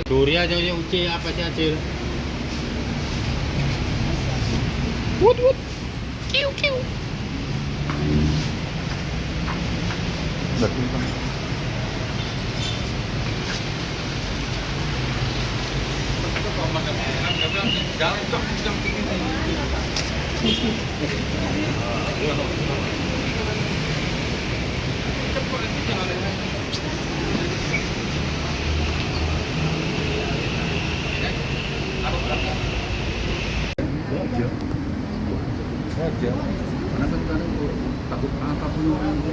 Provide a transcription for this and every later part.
Duri aja yang uci apa sih Acil? Wut wut. Kiu kiu. Saja karena kan kadang takut apapun orang itu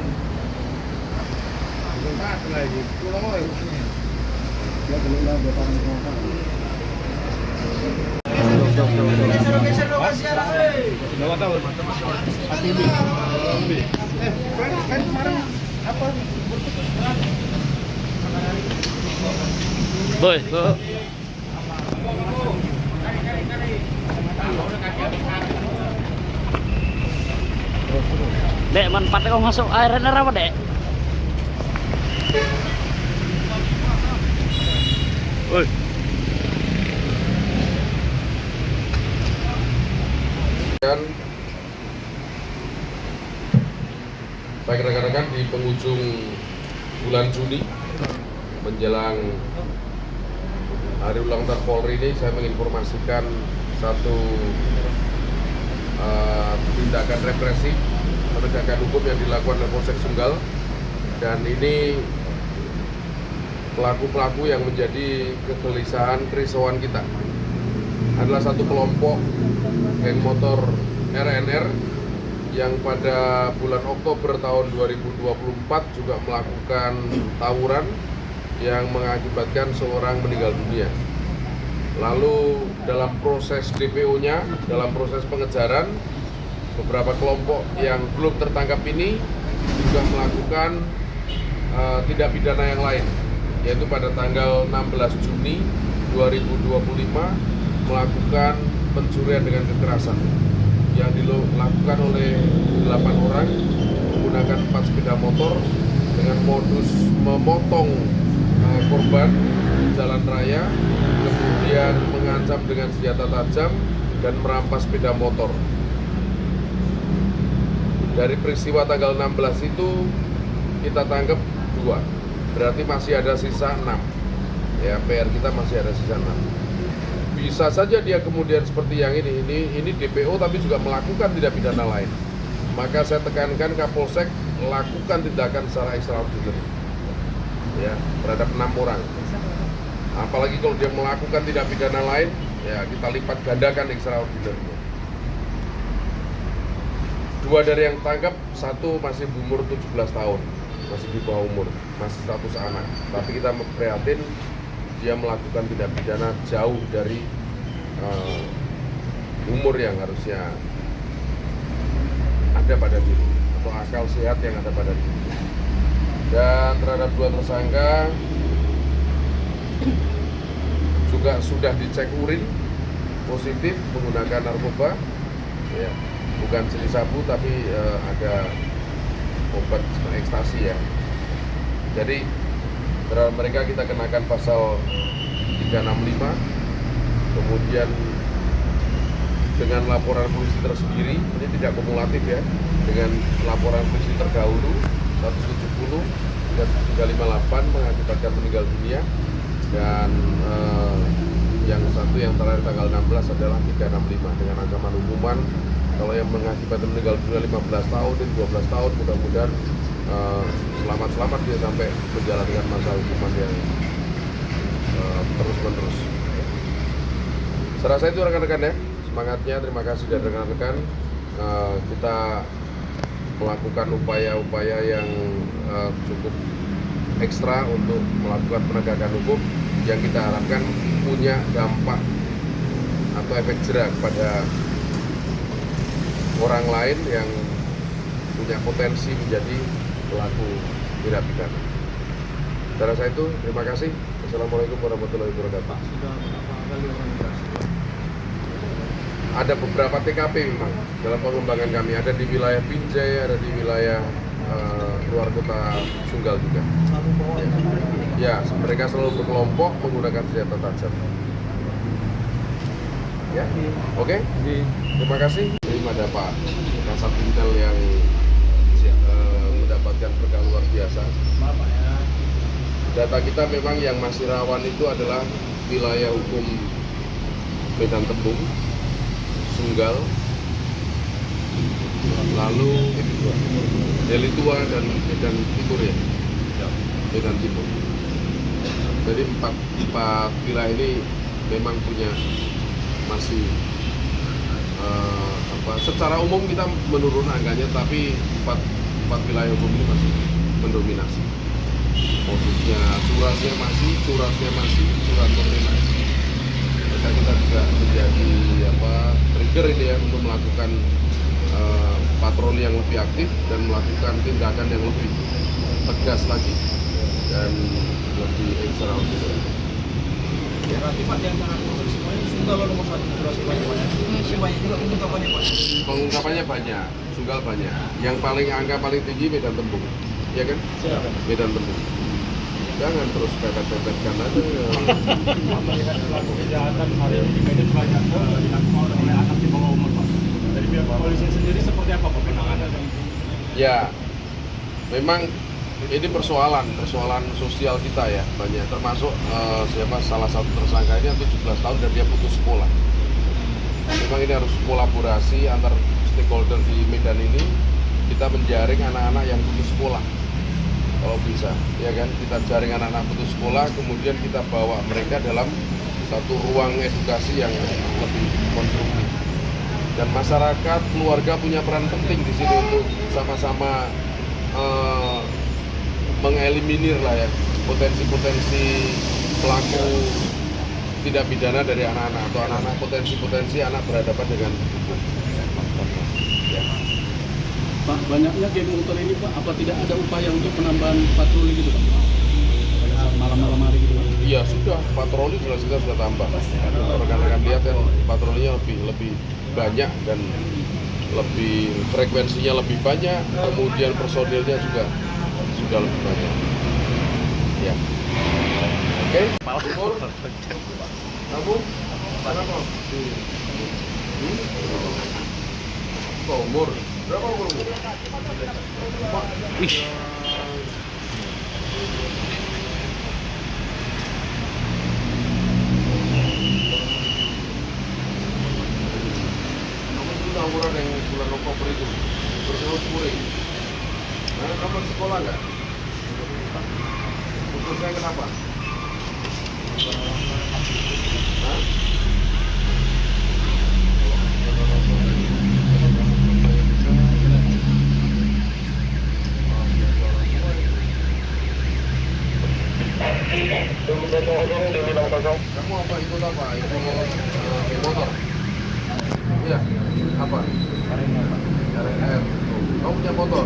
lagi pulang orang dia belum lah bapak berapa tahun kan kemarin apa Boy, Dek, manfaatnya kau masuk air apa, Dek? Woi. Baik rekan-rekan, di penghujung bulan Juni menjelang Hari Ulang Tahun Polri ini, saya menginformasikan satu tindakan represif penegakan hukum yang dilakukan oleh Polsek Sunggal, dan ini pelaku-pelaku yang menjadi kegelisahan kerisauan kita adalah satu kelompok geng motor RNR yang pada bulan Oktober tahun 2024 juga melakukan tawuran yang mengakibatkan seorang meninggal dunia. Lalu dalam proses DPO-nya, dalam proses pengejaran, beberapa kelompok yang belum tertangkap ini juga melakukan tindak pidana yang lain, yaitu pada tanggal 16 Juni 2025 melakukan pencurian dengan kekerasan yang dilakukan oleh 8 orang menggunakan 4 sepeda motor dengan modus memotong korban di jalan raya, kemudian mengancam dengan senjata tajam dan merampas sepeda motor. Dari peristiwa tanggal 16 itu kita tangkap 2, berarti masih ada sisa 6. Ya, PR kita masih ada sisa 6. Bisa saja dia kemudian seperti yang ini DPO tapi juga melakukan tindak pidana lain. Maka saya tekankan Kapolsek lakukan tindakan secara extraordinary ya terhadap 6 orang. Apalagi kalau dia melakukan tindak pidana lain, ya kita lipat gandakan extraordinary. 2 dari yang tangkap, 1 masih berumur 17 tahun, masih di bawah umur, masih status anak. Tapi kita prihatin dia melakukan tindak pidana jauh dari umur yang harusnya ada pada diri atau akal sehat yang ada pada diri. Dan terhadap 2 tersangka juga sudah dicek urin positif menggunakan narkoba, ya, bukan jenis sabu tapi ada obat ekstasi ya. Jadi terhadap mereka kita kenakan pasal 365, kemudian dengan laporan polisi tersendiri, ini tidak kumulatif ya, dengan laporan polisi terdahulu 170 dan 358 mengakibatkan meninggal dunia, dan yang satu yang terakhir tanggal 16 adalah 365 dengan ancaman hukuman kalau yang mengakibatkan meninggal dunia 15 tahun dan 12 tahun, mudah-mudahan selamat-selamat dia sampai menjalankan masa hukuman yang terus-menerus. Saya rasa itu rekan-rekan ya, semangatnya, terima kasih dari rekan-rekan. Kita melakukan upaya-upaya yang cukup ekstra untuk melakukan penegakan hukum yang kita harapkan punya dampak atau efek jerah kepada orang lain yang punya potensi menjadi pelaku tindak pidana. Saya rasa itu, terima kasih. Assalamualaikum warahmatullahi wabarakatuh. Ada beberapa TKP memang dalam pengembangan kami, ada di wilayah Binjai, ada di wilayah luar kota Sunggal juga. Ya, mereka selalu berkelompok menggunakan senjata tajam. Ya, oke. Terima kasih. Terima ada Pak Kasat Intel yang mendapatkan berkah luar biasa. Data kita memang yang masih rawan itu adalah wilayah hukum Medan Tembung, Sunggal, lalu Deli Tua dan Medan Timur ya, Medan Timur. Jadi empat wilayah ini memang punya masih secara umum kita menurun angkanya, tapi empat wilayah umum ini masih mendominasi. Modusnya curasnya masih surat pemerintah. Maka kita juga menjadi trigger ini ya untuk melakukan patroli yang lebih aktif dan melakukan tindakan yang lebih tegas lagi dan lebih ekstraordinari. Berarti Pak, di antara semuanya Sunggal nomor 1 durasi banyak. Masih banyak juga pengungkapannya Pak. Pengungkapannya banyak, Sunggal banyak. Yang angka paling tinggi Medan Tembung, ya kan? Medan Tembung. Jangan terus pepet-pepetkan aja. Melihat pelaku kejahatan hari ini di Medan banyak dilakukan oleh anak di bawah umur Pak. Dari pihak polisi sendiri seperti apa Pak penanganannya? Ya, memang ini persoalan sosial kita ya banyak, termasuk salah satu tersangka ini 17 tahun dan dia putus sekolah. Memang ini harus kolaborasi antar stakeholder di Medan ini, kita menjaring anak-anak yang putus sekolah kalau bisa, ya kan, kita jaring anak-anak putus sekolah, kemudian kita bawa mereka dalam satu ruang edukasi yang lebih konstruktif. Dan masyarakat, keluarga punya peran penting di sini untuk sama-sama mengeliminir lah ya potensi-potensi pelaku tidak pidana dari anak-anak atau anak-anak potensi anak berhadapan dengan hukum. Ya. Pak, banyaknya geng motor ini Pak, apa tidak ada upaya untuk penambahan patroli gitu Pak? Malam-malam hari gitu Pak? Iya sudah, patroli jelas kita sudah tambah. Rekan-rekan lihat kan patrolinya lebih banyak dan lebih frekuensinya lebih banyak, kemudian personilnya juga sudah lebih banyak. Ya. Oke. Umur? Kamu? Berapa? Umur? Berapa umurmu? Wih. Kamu itu tawuran yang bulan Oktober itu bersama Puri. Nah, kamu sekolah nggak? Putusnya kenapa? Hah? Kamu apa ikut apa? Ikut motor? Iya. Apa? RNR. Kamu punya motor?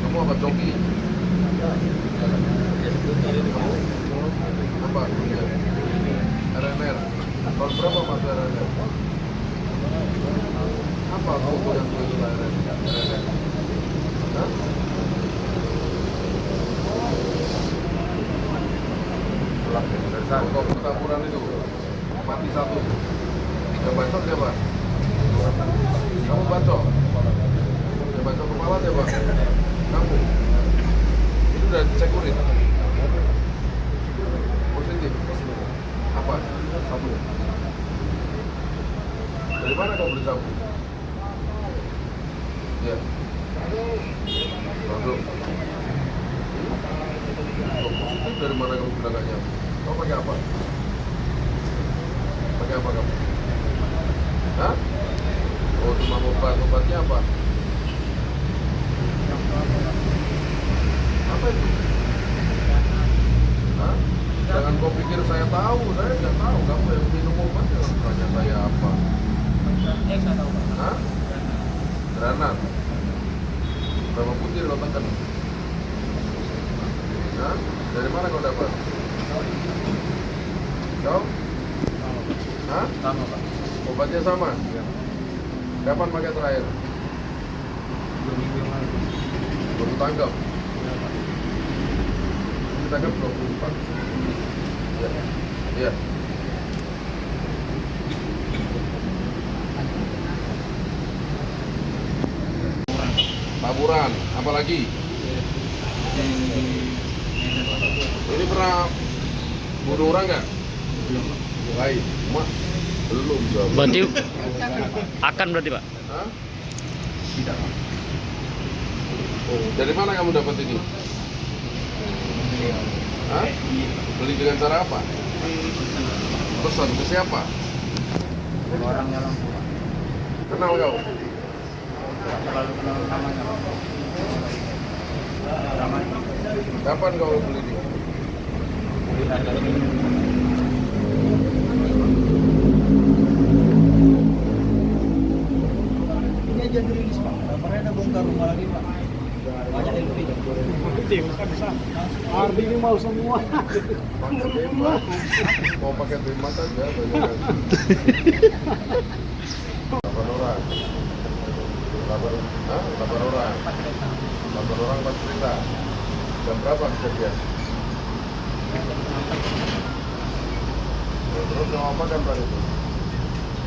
Kamu apa joki? Apa? RNR. Tahun berapa masuk RNR? Apa foto yang itu RNR? Hah? Untuk pertempuran itu mati satu. Yang bacok siapa? Kamu bacok? Yang bacok kepala siapa? Kamu? Itu udah cek urin? Positif? Apa? Sabu? Dari mana kau beli sabu? Ya. Lalu positif dari mana kamu bilang gak nyampe? Kau pakai apa? Pakai apa kamu? Hah? Oh cuma obatnya apa? Apa itu? Hah? Jangan kau pikir saya tahu, saya nggak tahu. Kamu yang minum obat jangan tanya saya apa? Hah? Granat. Berapa butir kau tekan? Hah? Dari mana kau dapat? Kau? Hah? Sama Pak. Obatnya sama? Kapan pakai terakhir? Baru tangkap. Ditangkap 24. Iya. Iya. Taburan, apalagi? Ini pernah bunuh orang nggak? Lain, mak belum jawab. Berarti akan berarti Pak? Hah? Oh, dari mana kamu dapat ini? Hah? Beli dengan cara apa? Pesan ke siapa? Orangnya langsung. Kenal kau? Terlalu kenal namanya. Kapan kau beli ini? Ini aja dirilis Pak. Kemarin ada bongkar rumah lagi Pak. Banyak yang beli. Ardi ini mau semua. Pakai bebas. Mau pakai bebas aja banyak. Lapan orang. Lapan orang. 4 cerita. Jam berapa kejadian? Terus sama apa kan Pak itu?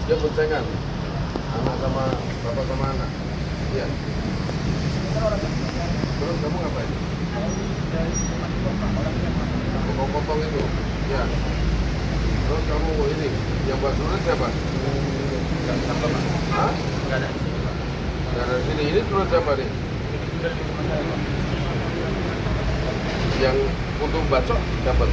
Dia boncengan. Anak sama bapak sama anak. Iya. Terus kamu ngapain? Potong itu. Ya. Terus kamu ini yang buat surat siapa? Hah? Enggak ada. Nggak ada sini. Ini surat siapa nih? Yang untuk bacok dapat.